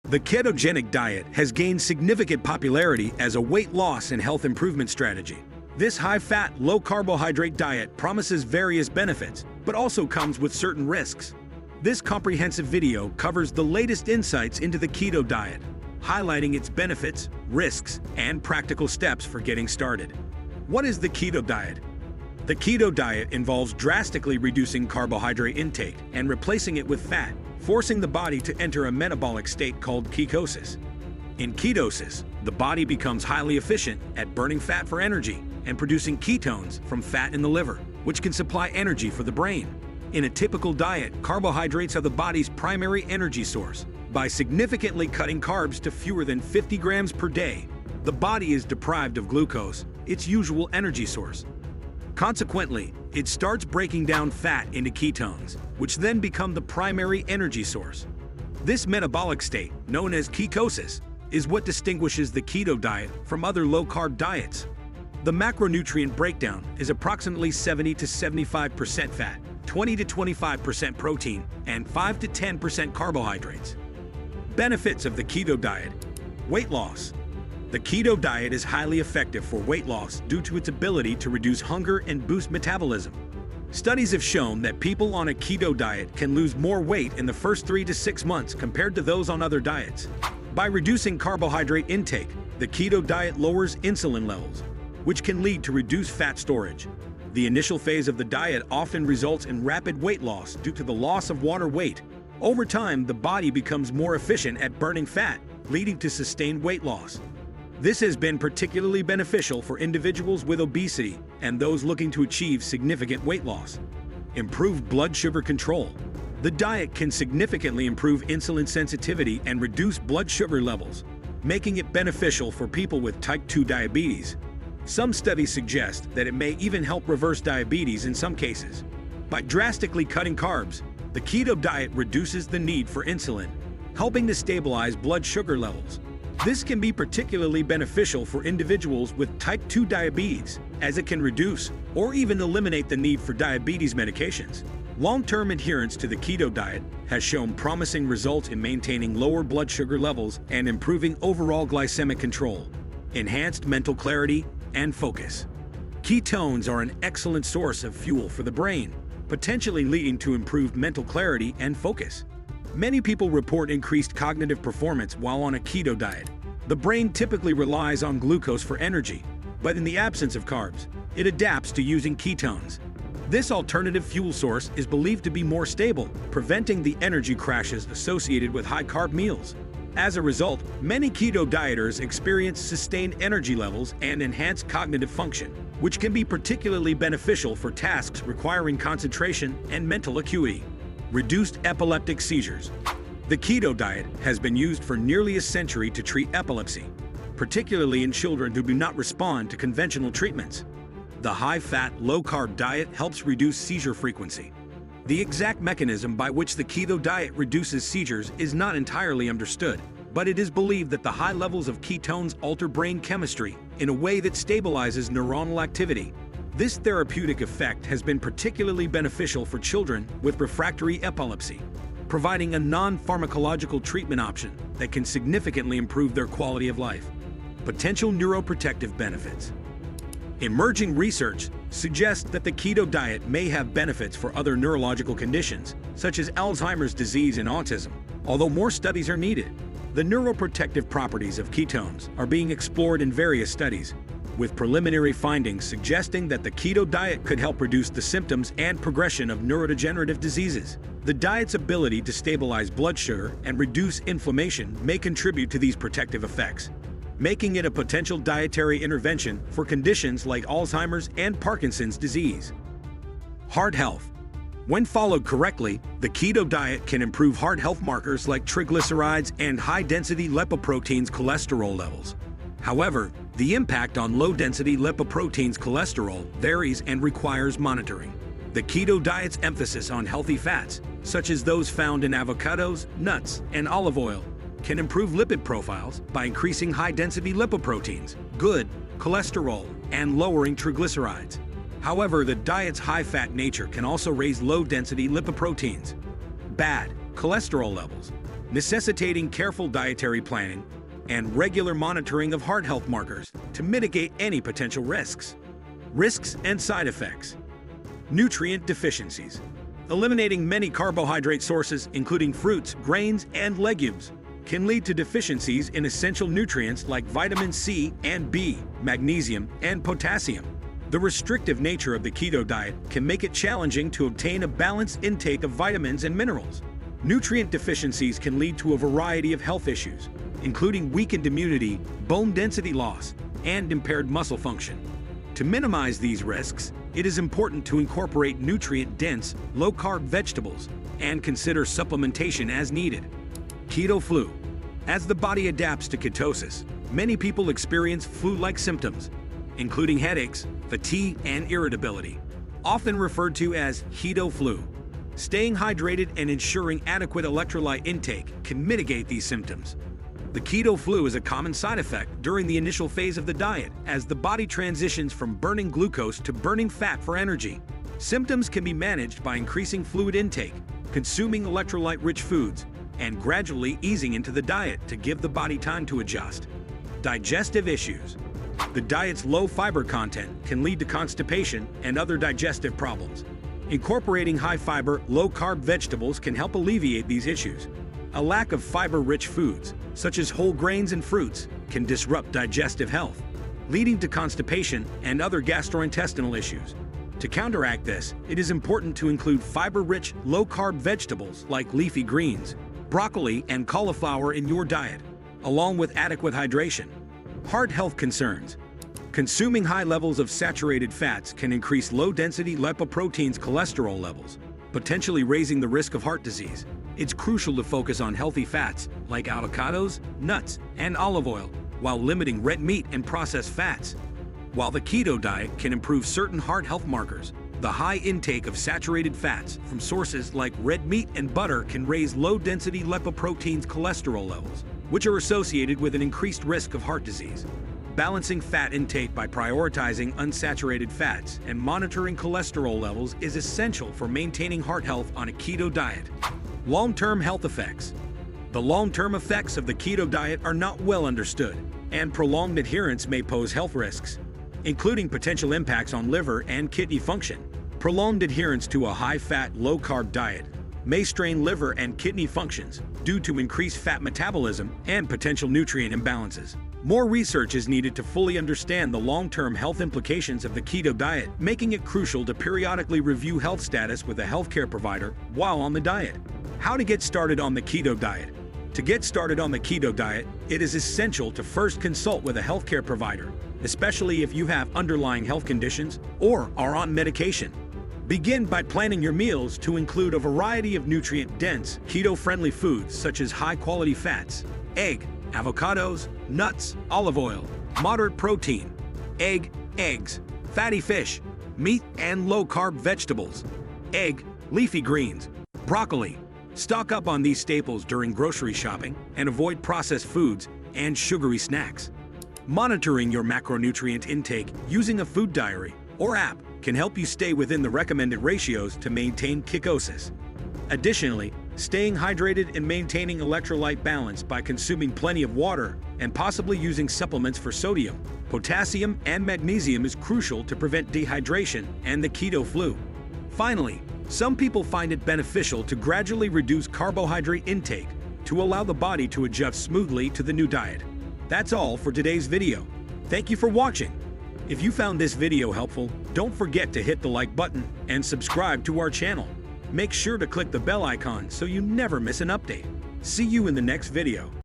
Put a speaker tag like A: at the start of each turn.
A: The ketogenic diet has gained significant popularity as a weight loss and health improvement strategy. This high-fat, low-carbohydrate diet promises various benefits, but also comes with certain risks. This comprehensive video covers the latest insights into the keto diet, highlighting its benefits, risks, and practical steps for getting started. What is the keto diet? The keto diet involves drastically reducing carbohydrate intake and replacing it with fat, forcing the body to enter a metabolic state called ketosis. In ketosis, the body becomes highly efficient at burning fat for energy and producing ketones from fat in the liver, which can supply energy for the brain. In a typical diet, carbohydrates are the body's primary energy source. By significantly cutting carbs to fewer than 50 grams per day, the body is deprived of glucose, its usual energy source. Consequently, it starts breaking down fat into ketones, which then become the primary energy source. This metabolic state, known as ketosis, is what distinguishes the keto diet from other low-carb diets. The macronutrient breakdown is approximately 70 to 75% fat, 20 to 25% protein, and 5 to 10% carbohydrates. Benefits of the keto diet. Weight loss. The keto diet is highly effective for weight loss due to its ability to reduce hunger and boost metabolism. Studies have shown that people on a keto diet can lose more weight in the first 3 to 6 months compared to those on other diets. By reducing carbohydrate intake, the keto diet lowers insulin levels, which can lead to reduced fat storage. The initial phase of the diet often results in rapid weight loss due to the loss of water weight. Over time, the body becomes more efficient at burning fat, leading to sustained weight loss. This has been particularly beneficial for individuals with obesity and those looking to achieve significant weight loss. Improved blood sugar control. The diet can significantly improve insulin sensitivity and reduce blood sugar levels, making it beneficial for people with type 2 diabetes. Some studies suggest that it may even help reverse diabetes in some cases. By drastically cutting carbs, the keto diet reduces the need for insulin, helping to stabilize blood sugar levels. This can be particularly beneficial for individuals with type 2 diabetes, as it can reduce or even eliminate the need for diabetes medications. Long-term adherence to the keto diet has shown promising results in maintaining lower blood sugar levels and improving overall glycemic control, enhanced mental clarity, and focus. Ketones are an excellent source of fuel for the brain, potentially leading to improved mental clarity and focus. Many people report increased cognitive performance while on a keto diet. The brain typically relies on glucose for energy, but in the absence of carbs, it adapts to using ketones. This alternative fuel source is believed to be more stable, preventing the energy crashes associated with high-carb meals. As a result, many keto dieters experience sustained energy levels and enhanced cognitive function, which can be particularly beneficial for tasks requiring concentration and mental acuity. Reduced epileptic seizures. The keto diet has been used for nearly a century to treat epilepsy, particularly in children who do not respond to conventional treatments. The high-fat, low-carb diet helps reduce seizure frequency. The exact mechanism by which the keto diet reduces seizures is not entirely understood, but it is believed that the high levels of ketones alter brain chemistry in a way that stabilizes neuronal activity. This therapeutic effect has been particularly beneficial for children with refractory epilepsy, providing a non-pharmacological treatment option that can significantly improve their quality of life. Potential neuroprotective benefits. Emerging research suggests that the keto diet may have benefits for other neurological conditions, such as Alzheimer's disease and autism, although more studies are needed. The neuroprotective properties of ketones are being explored in various studies, with preliminary findings suggesting that the keto diet could help reduce the symptoms and progression of neurodegenerative diseases. The diet's ability to stabilize blood sugar and reduce inflammation may contribute to these protective effects, making it a potential dietary intervention for conditions like Alzheimer's and Parkinson's disease. Heart health. When followed correctly, the keto diet can improve heart health markers like triglycerides and high-density lipoproteins cholesterol levels. However, the impact on low-density lipoproteins cholesterol varies and requires monitoring. The keto diet's emphasis on healthy fats, such as those found in avocados, nuts, and olive oil, can improve lipid profiles by increasing high-density lipoproteins, good cholesterol, and lowering triglycerides. However, the diet's high-fat nature can also raise low-density lipoproteins, bad cholesterol levels, necessitating careful dietary planning and regular monitoring of heart health markers to mitigate any potential risks. Risks and side effects. Nutrient deficiencies. Eliminating many carbohydrate sources, including fruits, grains, and legumes, can lead to deficiencies in essential nutrients like vitamin C and B, magnesium, and potassium. The restrictive nature of the keto diet can make it challenging to obtain a balanced intake of vitamins and minerals. Nutrient deficiencies can lead to a variety of health issues, including weakened immunity, bone density loss, and impaired muscle function. To minimize these risks, it is important to incorporate nutrient-dense, low-carb vegetables and consider supplementation as needed. Keto flu. As the body adapts to ketosis, many people experience flu-like symptoms, including headaches, fatigue, and irritability, often referred to as keto flu. Staying hydrated and ensuring adequate electrolyte intake can mitigate these symptoms. The keto flu is a common side effect during the initial phase of the diet as the body transitions from burning glucose to burning fat for energy. Symptoms can be managed by increasing fluid intake, consuming electrolyte-rich foods, and gradually easing into the diet to give the body time to adjust. Digestive issues. The diet's low fiber content can lead to constipation and other digestive problems. Incorporating high-fiber, low-carb vegetables can help alleviate these issues. A lack of fiber-rich foods, such as whole grains and fruits, can disrupt digestive health, leading to constipation and other gastrointestinal issues. To counteract this, it is important to include fiber-rich, low-carb vegetables like leafy greens, broccoli, and cauliflower in your diet, along with adequate hydration. Heart health concerns. Consuming high levels of saturated fats can increase low-density lipoproteins cholesterol levels, potentially raising the risk of heart disease. It's crucial to focus on healthy fats like avocados, nuts, and olive oil, while limiting red meat and processed fats. While the keto diet can improve certain heart health markers, the high intake of saturated fats from sources like red meat and butter can raise low-density lipoproteins cholesterol levels, which are associated with an increased risk of heart disease. Balancing fat intake by prioritizing unsaturated fats and monitoring cholesterol levels is essential for maintaining heart health on a keto diet. Long-term health effects. The long-term effects of the keto diet are not well understood, and prolonged adherence may pose health risks, including potential impacts on liver and kidney function. Prolonged adherence to a high-fat, low-carb diet may strain liver and kidney functions due to increased fat metabolism and potential nutrient imbalances. More research is needed to fully understand the long-term health implications of the keto diet, making it crucial to periodically review health status with a healthcare provider while on the diet. How to get started on the keto diet. To get started on the keto diet, it is essential to first consult with a healthcare provider, especially if you have underlying health conditions or are on medication. Begin by planning your meals to include a variety of nutrient-dense, keto-friendly foods such as high-quality fats, egg, avocados, nuts, olive oil, moderate protein, eggs, fatty fish, meat and low-carb vegetables, leafy greens, broccoli. Stock up on these staples during grocery shopping and avoid processed foods and sugary snacks. Monitoring your macronutrient intake using a food diary or app can help you stay within the recommended ratios to maintain ketosis. Additionally, staying hydrated and maintaining electrolyte balance by consuming plenty of water and possibly using supplements for sodium, potassium, and magnesium is crucial to prevent dehydration and the keto flu. Finally, some people find it beneficial to gradually reduce carbohydrate intake to allow the body to adjust smoothly to the new diet. That's all for today's video. Thank you for watching. If you found this video helpful, don't forget to hit the like button and subscribe to our channel. Make sure to click the bell icon so you never miss an update. See you in the next video.